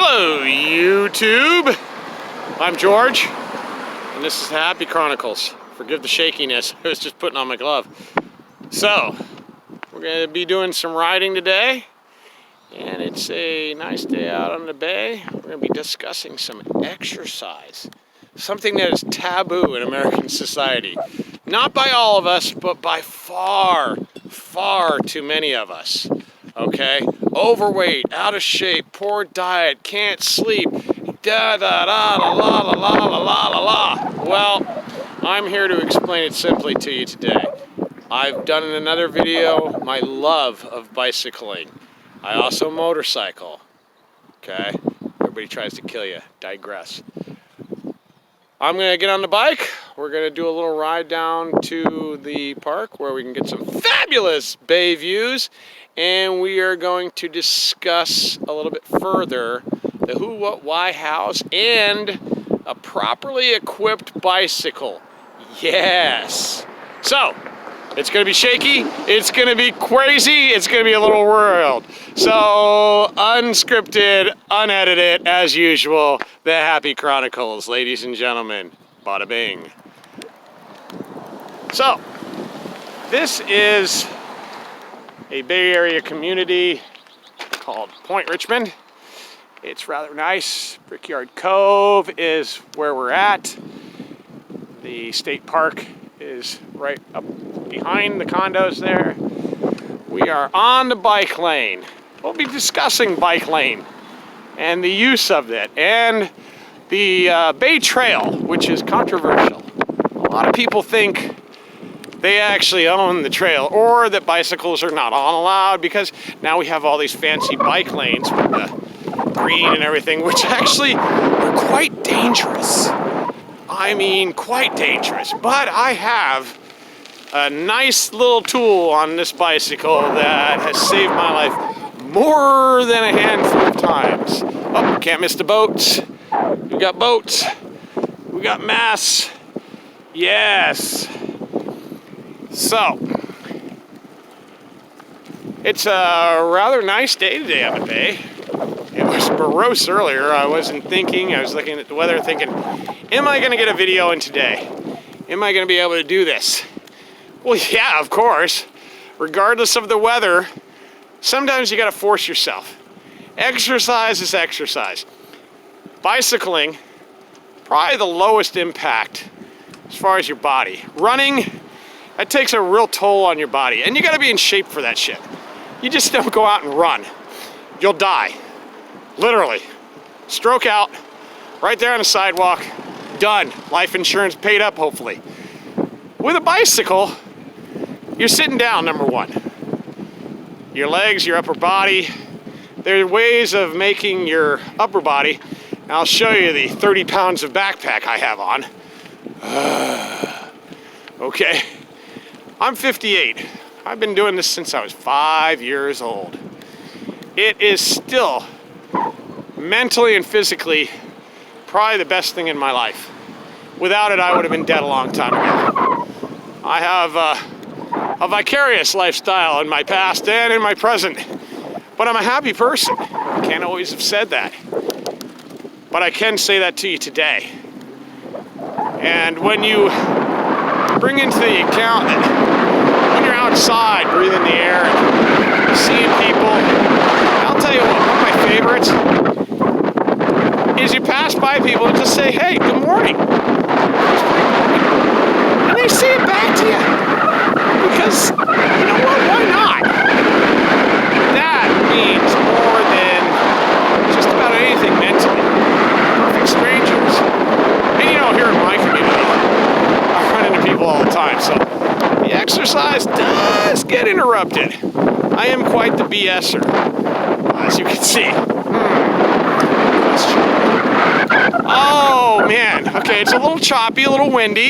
Hello, YouTube. I'm George, and this is the Happy Chronicles. Forgive the shakiness, I was just putting on my glove. So, we're going to be doing some riding today, and it's a nice day out on the bay. We're going to be discussing some exercise, something that is taboo in American society. Not by all of us, but by far, far too many of us. Okay? Overweight, out of shape, poor diet, can't sleep, da da da la la la la la la la la. Well, I'm here to explain it simply to you today. I've done in another video my love of bicycling. I also motorcycle. Okay? Everybody tries to kill you. Digress. I'm gonna get on the bike. We're gonna do a little ride down to the park where we can get some fabulous bay views, and we are going to discuss a little bit further the who, what, why, hows, and a properly equipped bicycle. Yes. So, it's gonna be shaky, it's gonna be crazy, it's gonna be a little wild. So, unscripted, unedited, as usual, the Happy Chronicles, ladies and gentlemen. Bada bing. So, this is a Bay Area community called Point Richmond. It's rather nice. Brickyard Cove is where we're at. The state park is right up behind the condos there. We are on the bike lane. We'll be discussing bike lane and the use of it and the Bay Trail, which is controversial. A lot of people think they actually own the trail or that bicycles are not allowed because now we have all these fancy bike lanes with the green and everything, which actually are quite dangerous. I mean, quite dangerous. But I have a nice little tool on this bicycle that has saved my life more than a handful of times. Oh, can't miss the boats. We got boats. We got masts. Yes. So, it's a rather nice day today on the bay. It was morose earlier. I wasn't thinking. I was looking at the weather thinking, am I going to get a video in today? Am I going to be able to do this? Well, yeah, of course. Regardless of the weather, sometimes you got to force yourself. Exercise is exercise. Bicycling, probably the lowest impact as far as your body. Running, that takes a real toll on your body. And you got to be in shape for that shit. You just don't go out and run. You'll die. Literally. Stroke out, right there on the sidewalk, done. Life insurance paid up, hopefully. With a bicycle, you're sitting down, number one. Your legs, your upper body. There are ways of making your upper body. I'll show you the 30 pounds of backpack I have on. Okay. I'm 58. I've been doing this since I was 5 years old. It is still, mentally and physically, probably the best thing in my life. Without it, I would have been dead a long time ago. I have a vicarious lifestyle in my past and in my present. But I'm a happy person. I can't always have said that. But I can say that to you today. And when you bring into the account that when you're outside, breathing the air, and seeing people, I'll tell you what, one of my favorites is you pass by people and just say, hey, good morning. And they say it back to you. Because, you know what, why not? That means more than just about anything mentally. Perfect strangers. And you know, here in my community, I run into people all the time, so the exercise does get interrupted. I am quite the BSer, as you can see. Oh, man. Okay, it's a little choppy, a little windy,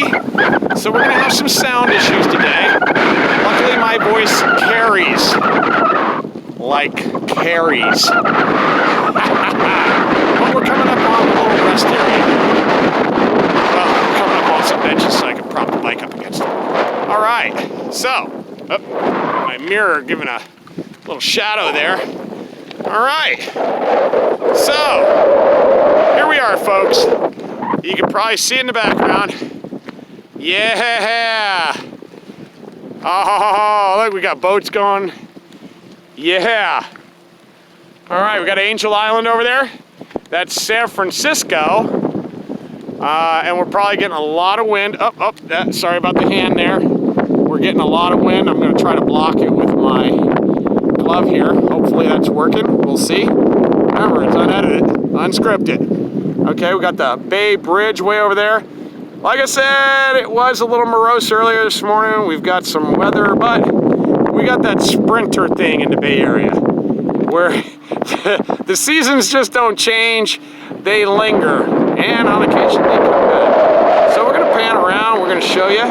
so we're going to have some sound issues today. Luckily, my voice carries like carries. But we're coming up on a little rest area. Well, we're coming up on some benches so I can prop the bike up against them. All right, so, my mirror giving a little shadow there. All right. So, here we are, folks. You can probably see in the background. Yeah. Oh, look, we got boats going. Yeah. All right, we got Angel Island over there. That's San Francisco. And we're probably getting a lot of wind. Sorry about the hand there. We're getting a lot of wind. I'm gonna try to block it with my glove here. Hopefully that's working. We'll see. Remember, it's unedited, unscripted. Okay, we got the Bay Bridge way over there. Like I said, it was a little morose earlier this morning. We've got some weather, but we got that sprinter thing in the Bay Area where the seasons just don't change, they linger, and on occasion they come back. So we're gonna pan around, we're gonna show you.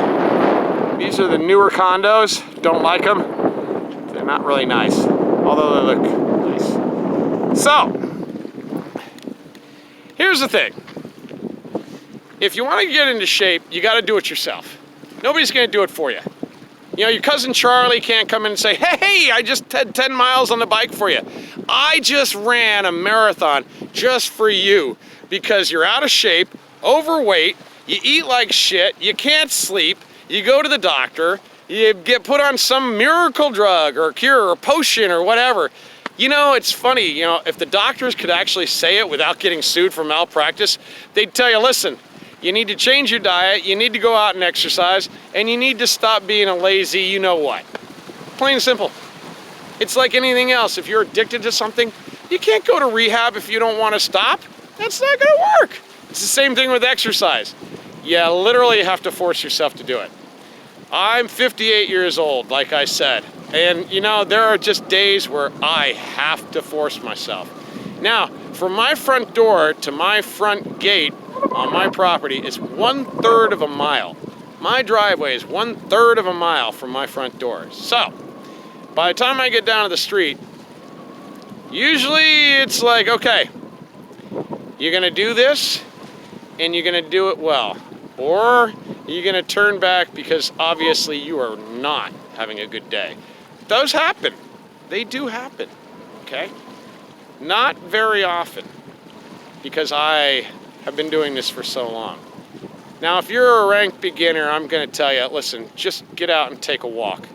These are the newer condos. Don't like them. They're not really nice, although they look nice. So, here's the thing. If you want to get into shape, you got to do it yourself. Nobody's going to do it for you. You know, your cousin Charlie can't come in and say, hey, I just did 10 miles on the bike for you. I just ran a marathon just for you because you're out of shape, overweight, you eat like shit, you can't sleep, you go to the doctor, you get put on some miracle drug or cure or potion or whatever. You know, it's funny, you know, if the doctors could actually say it without getting sued for malpractice, they'd tell you, listen, you need to change your diet, you need to go out and exercise, and you need to stop being a lazy you-know-what. Plain and simple. It's like anything else. If you're addicted to something, you can't go to rehab if you don't want to stop. That's not going to work. It's the same thing with exercise. You literally have to force yourself to do it. I'm 58 years old, like I said, and you know, there are just days where I have to force myself. Now, from my front door to my front gate on my property is 1/3 of a mile. My driveway is 1/3 of a mile from my front door. So, by the time I get down to the street, usually it's like, okay, you're gonna do this and you're gonna do it well. Or you're gonna turn back because obviously you are not having a good day. Those happen. They do happen, okay? Not very often because I have been doing this for so long. Now, if you're a ranked beginner, I'm gonna tell you, listen, just get out and take a walk.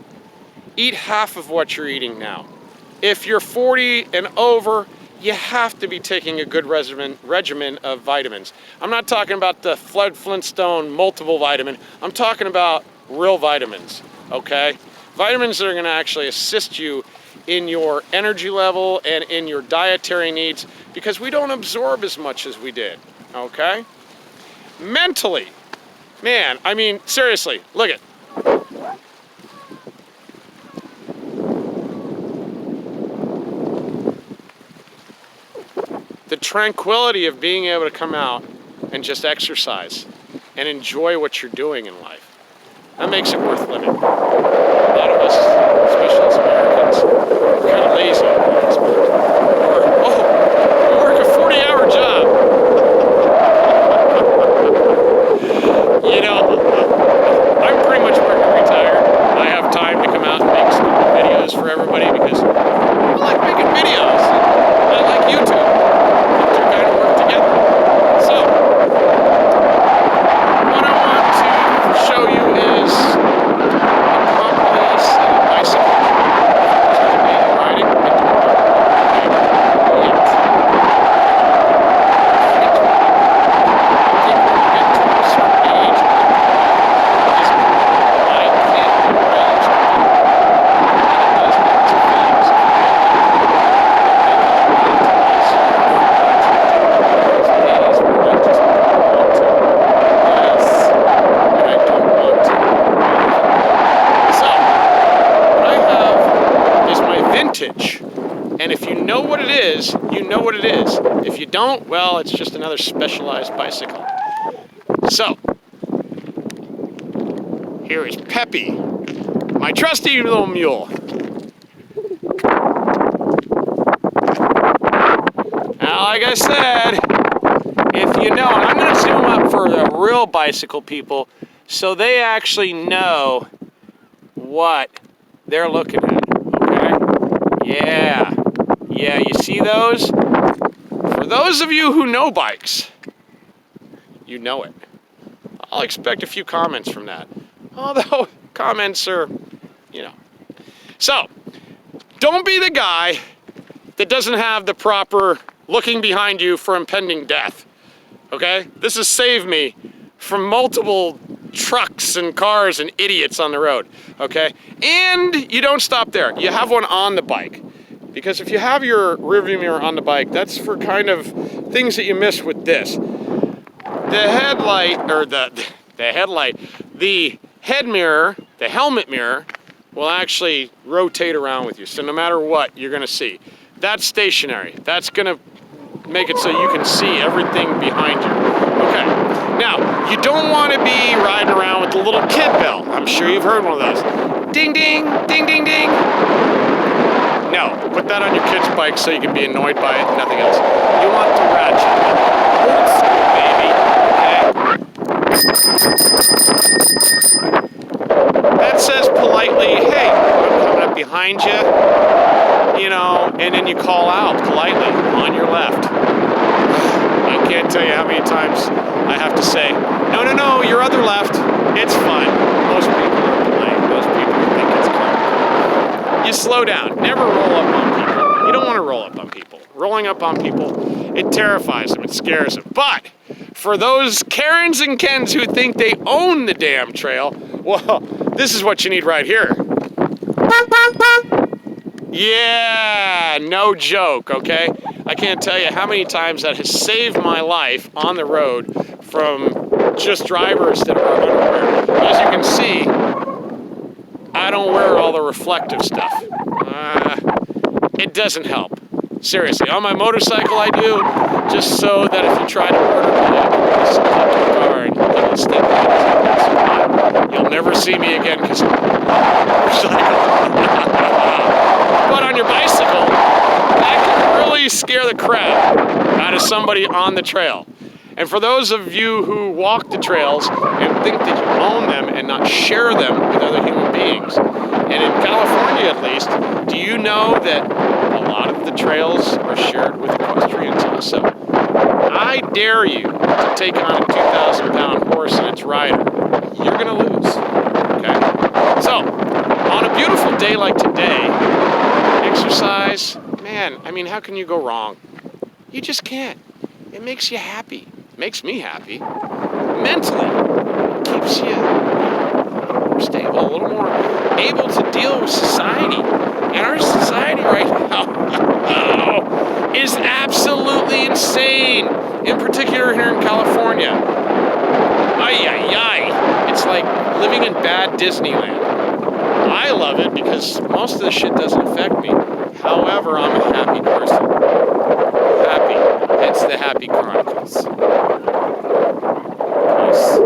Eat half of what you're eating now. If you're 40 and over, you have to be taking a good regimen of vitamins. I'm not talking about the Fred Flintstone multiple vitamin. I'm talking about real vitamins, okay? Vitamins that are gonna actually assist you in your energy level and in your dietary needs because we don't absorb as much as we did, okay? Mentally, man, I mean, seriously, look at. The tranquility of being able to come out and just exercise and enjoy what you're doing in life. That makes it worth living. A lot of us, especially as Americans, are kind of lazy in this part. Or, we work a 40-hour job. You know, I'm pretty much working retired. I have time to come out and make some videos for everybody because I like making videos. I like YouTube. And if you know what it is, you know what it is. If you don't, well, it's just another specialized bicycle. So, here is Peppy, my trusty little mule. Now, like I said, if you know, I'm going to zoom up for the real bicycle people so they actually know what they're looking at, okay? Yeah. Yeah, you see those? For those of you who know bikes, you know it. I'll expect a few comments from that. Although comments are, you know. So, don't be the guy that doesn't have the proper looking behind you for impending death. Okay? This has saved me from multiple trucks and cars and idiots on the road. Okay? And you don't stop there. You have one on the bike. Because if you have your rearview mirror on the bike, that's for kind of things that you miss with this. The headlight, or the head mirror, the helmet mirror, will actually rotate around with you. So no matter what, you're gonna see. That's stationary. That's gonna make it so you can see everything behind you. Okay, now, you don't wanna be riding around with the little kid bell. I'm sure you've heard one of those. Ding, ding, ding, ding, ding. No, put that on your kid's bike so you can be annoyed by it, nothing else. You want the ratchet. Old school, baby, okay? That says politely, hey, I'm coming up behind you, you know, and then you call out politely on your left. I can't tell you how many times I have to say, no, no, no, your other left, it's fine. Most people are polite. Most people think it's cool. You slow down. Never roll up on people. You don't want to roll up on people. Rolling up on people, it terrifies them. It scares them. But for those Karens and Kens who think they own the damn trail, well, this is what you need right here. Yeah, no joke, okay? I can't tell you how many times that has saved my life on the road from just drivers that are unaware. As you can see, I don't wear all the reflective stuff. It doesn't help. Seriously, on my motorcycle I do, just so that if you try to murder me, I can just stop the car and you can step on. You'll never see me again because I'm on a motorcycle. But on your bicycle, that can really scare the crap out of somebody on the trail. And for those of you who walk the trails and think that you own them and not share them with other human beings, and in California at least, do you know that a lot of the trails are shared with equestrians also? I dare you to take on a 2,000-pound horse and its rider. You're gonna lose, okay? So, on a beautiful day like today, exercise, man, I mean, how can you go wrong? You just can't. It makes you happy. Makes me happy. Mentally, keeps you more stable, a little more able to deal with society. And our society right now is absolutely insane. In particular here in California. Ay, ay, ay. It's like living in bad Disneyland. I love it because most of the shit doesn't affect me. However, I'm a happy person. Happy. Hence the Happy Chronicles. Peace.